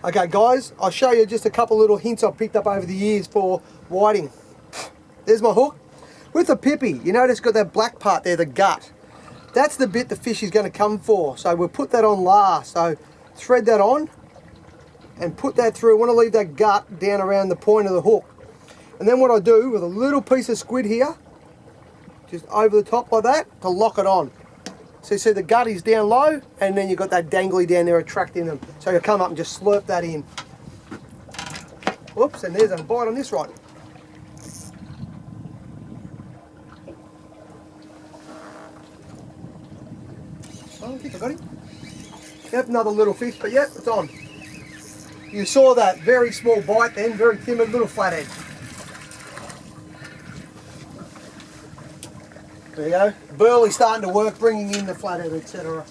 Okay guys, I'll show you just a couple little hints I've picked up over the years for whiting. There's my hook. With the pippy, you notice it's got that black part there, the gut. That's the bit the fish is going to come for. So we'll put that on last. So thread that on and put that through. I want to leave that gut down around the point of the hook. And then what I do with a little piece of squid here, just over the top like that, to lock it on. So you see the gut is down low, and then you've got that dangly down there attracting them. So you come up and just slurp that in. Whoops, and there's a bite on this rod. Oh, I think I got him. Yep, another little fish, but yep, it's on. You saw that very small bite then, very timid little flathead. There you go. Burley starting to work, bringing in the flathead, etc.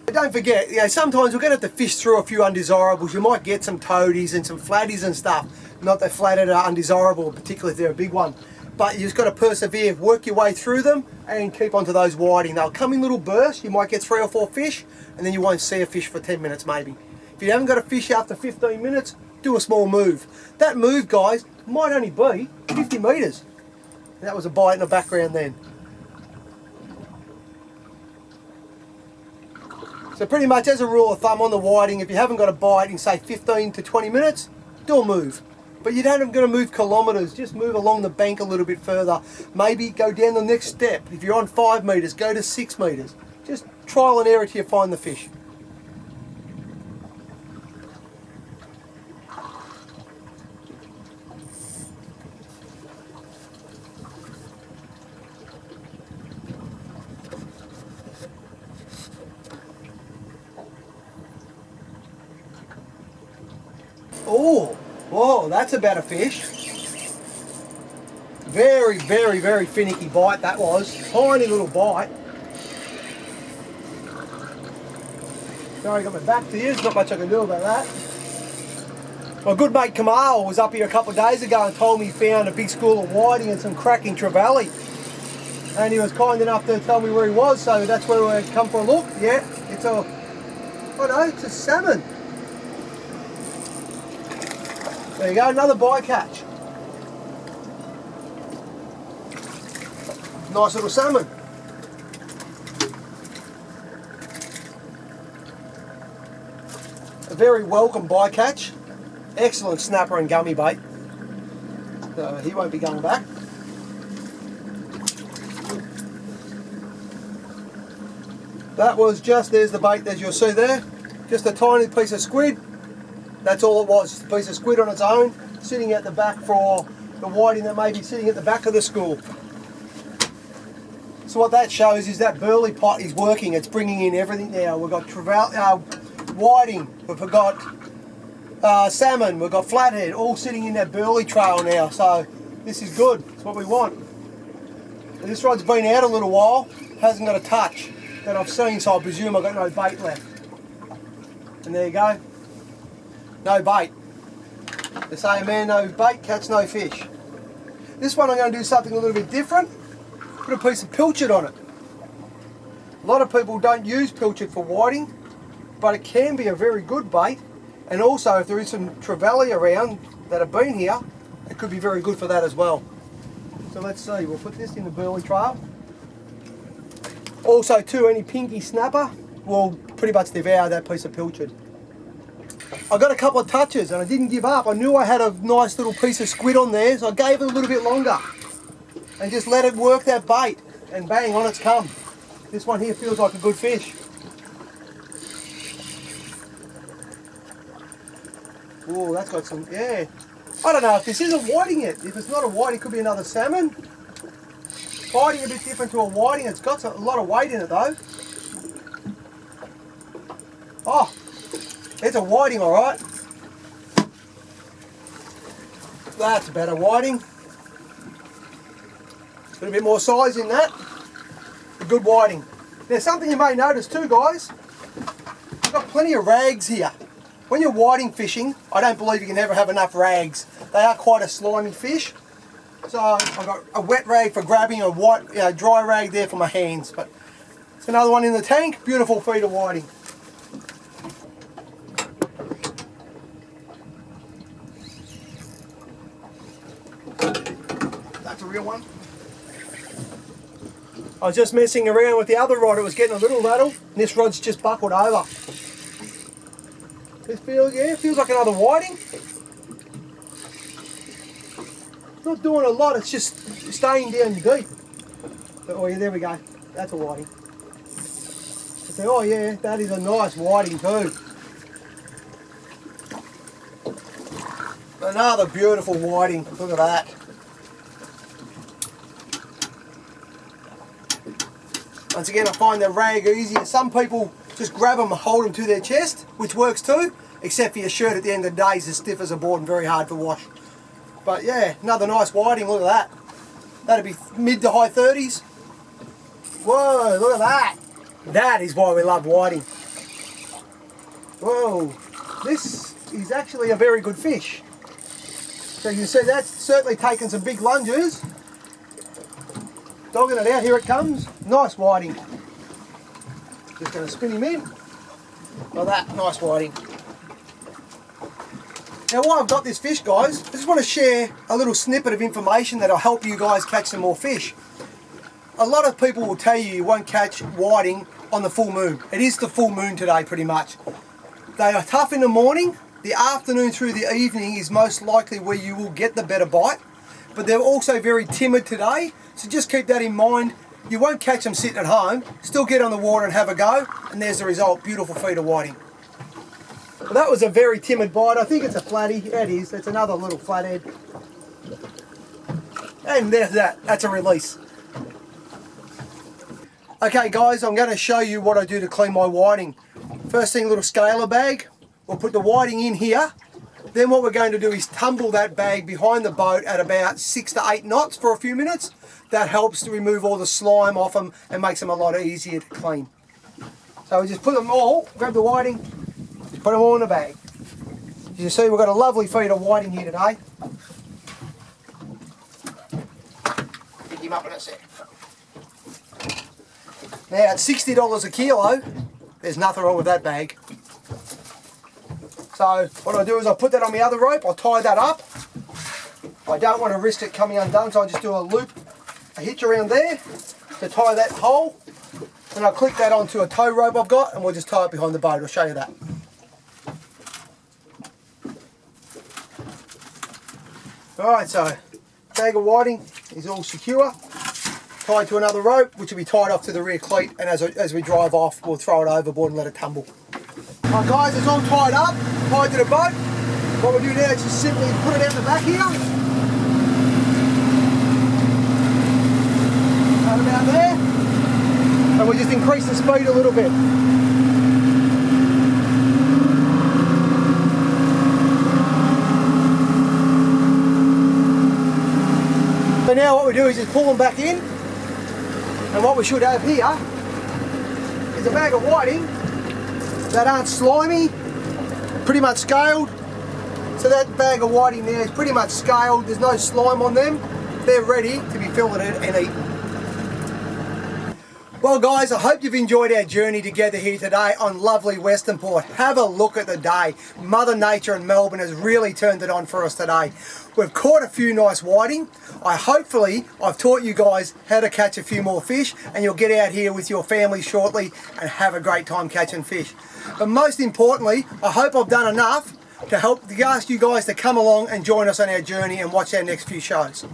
Don't forget, sometimes we're going to have to fish through a few undesirables. You might get some toadies and some flatties and stuff. Not that flathead are undesirable, particularly if they're a big one. But you've just got to persevere, work your way through them and keep onto those whiting. They'll come in little bursts. You might get 3 or 4 fish and then you won't see a fish for 10 minutes maybe. If you haven't got a fish after 15 minutes, do a small move. That move, guys, might only be 50 metres. That was a bite in the background then. So pretty much as a rule of thumb on the whiting, if you haven't got a bite in say 15 to 20 minutes, do a move. But you don't have to move kilometres, just move along the bank a little bit further. Maybe go down the next step. If you're on 5 metres, go to 6 metres. Just trial and error till you find the fish. Oh, whoa, that's about a fish. Very, very, very finicky bite that was. Tiny little bite. Sorry, I got my back to you. There's not much I can do about that. My good mate Kamal was up here a couple of days ago and told me he found a big school of whiting and some cracking trevally. And he was kind enough to tell me where he was, so that's where we come for a look. Yeah, it's a, oh no, it's a salmon. There you go, another bycatch. Nice little salmon. A very welcome bycatch. Excellent snapper and gummy bait. So he won't be going back. That was just, there's the bait as you'll see there. Just a tiny piece of squid. That's all it was, a piece of squid on its own, sitting at the back for the whiting that may be sitting at the back of the school. So what that shows is that burley pot is working, it's bringing in everything now. We've got whiting, we've got salmon, we've got flathead, all sitting in that burley trail now. So this is good, it's what we want. And this rod's been out a little while, hasn't got a touch that I've seen, so I presume I've got no bait left. And there you go. No bait. They say, man, no bait, catch no fish. This one I'm going to do something a little bit different. Put a piece of pilchard on it. A lot of people don't use pilchard for whiting, but it can be a very good bait. And also, if there is some trevally around that have been here, it could be very good for that as well. So let's see, we'll put this in the burley trail. Also too, any pinky snapper will pretty much devour that piece of pilchard. I got a couple of touches and I didn't give up. I knew I had a nice little piece of squid on there, so I gave it a little bit longer and just let it work that bait, and bang, on it's come. This one here feels like a good fish. Oh, that's got some, yeah. I don't know if this isn't whiting yet. If it's not a whiting, it could be another salmon. Biting a bit different to a whiting. It's got a lot of weight in it though. Oh, it's a whiting, all right. That's a better whiting. A little bit more size in that. A good whiting. Now something you may notice too, guys. I've got plenty of rags here. When you're whiting fishing, I don't believe you can ever have enough rags. They are quite a slimy fish. So I've got a wet rag for grabbing, a white, dry rag there for my hands. But it's another one in the tank. Beautiful feeder whiting. That's a real one. I was just messing around with the other rod. It was getting a little rattle, and this rod's just buckled over. It feels like another whiting. Not doing a lot, it's just staying down deep. But, oh yeah, there we go. That's a whiting. I say, oh yeah, that is a nice whiting too. Another beautiful whiting. Look at that. Once again, I find the rag easier. Some people just grab them and hold them to their chest, which works too, except for your shirt at the end of the day is as stiff as a board and very hard to wash. But yeah, another nice whiting, look at that. That'd be mid to high 30s. Whoa, look at that. That is why we love whiting. Whoa, this is actually a very good fish. So you can see that's certainly taken some big lunges. Dogging it out, here it comes. Nice whiting. Just going to spin him in. Like that, nice whiting. Now while I've got this fish, guys, I just want to share a little snippet of information that'll help you guys catch some more fish. A lot of people will tell you won't catch whiting on the full moon. It is the full moon today pretty much. They are tough in the morning. The afternoon through the evening is most likely where you will get the better bite. But they're also very timid today, so just keep that in mind. You won't catch them sitting at home. Still get on the water and have a go, and there's the result. Beautiful feeder whiting. Well, that was a very timid bite. I think it's a flatty. It is. It's another little flathead. And there's that. That's a release. Okay guys, I'm going to show you what I do to clean my whiting. First thing, a little scaler bag. We'll put the whiting in here. Then what we're going to do is tumble that bag behind the boat at about 6 to 8 knots for a few minutes. That helps to remove all the slime off them and makes them a lot easier to clean. So we just put them all, grab the whiting, put them all in the bag. As you see, we've got a lovely feed of whiting here today. Pick him up in a sec. Now at $60 a kilo, there's nothing wrong with that bag. So what I do is I put that on the other rope, I tie that up. I don't want to risk it coming undone, so I just do a loop, a hitch around there to tie that hole. And I'll click that onto a tow rope I've got, and we'll just tie it behind the boat. I'll show you that. Alright, so bag of whiting is all secure, tied to another rope, which will be tied off to the rear cleat, and as we drive off, we'll throw it overboard and let it tumble. Alright guys, it's all tied up, tied to the boat. What we'll do now is just simply put it out the back here. Right about there. And we'll just increase the speed a little bit. So now what we do is just pull them back in, and what we should have here is a bag of whiting that aren't slimy, pretty much scaled. So that bag of whiting there is pretty much scaled, there's no slime on them. They're ready to be filleted and eaten. Well guys, I hope you've enjoyed our journey together here today on lovely Westernport. Have a look at the day. Mother Nature in Melbourne has really turned it on for us today. We've caught a few nice whiting. Hopefully I've taught you guys how to catch a few more fish, and you'll get out here with your family shortly and have a great time catching fish. But most importantly, I hope I've done enough to help ask you guys to come along and join us on our journey and watch our next few shows.